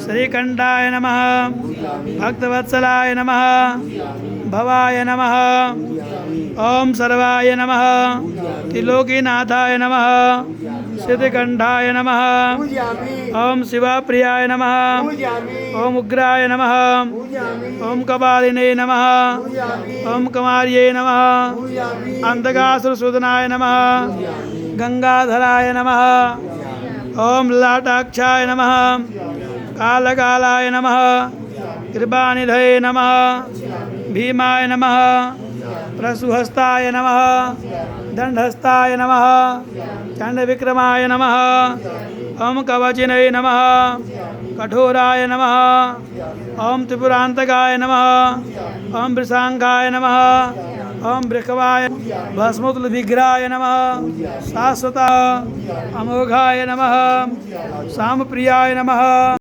श्रीकंठाय नमः, भक्तवत्सलाय नमः, भवाय नमः, ओम सर्वाय नमः, त्रिलोकीनाथाय नमः, सिद्धकंठाय नमः, ओम शिवप्रियाय नमः, ओम उग्राय नमः, ओम कपालिने नमः, ओम कुमार्ये नमः, अंधकासुरसूदनाय नमः, गंगाधराय नमः, ओम लाटाक्षाय नमः, कालकालाय नमः, कृपानिधये नमः, भीमाय नमः, प्रसुहस्ताय नमः, दंडहस्ताय नमः, चंडविक्रमाय नमः, ओम कवचिने नमः, कठोराय नमः, ओम त्रिपुरांतकाय नमः, ओम वृषांगाय नमः, ओम बृहवाय भस्मोत्तलविग्रहाय नमः, शाश्वत अमोघाय नमः, सामप्रियाय नमः।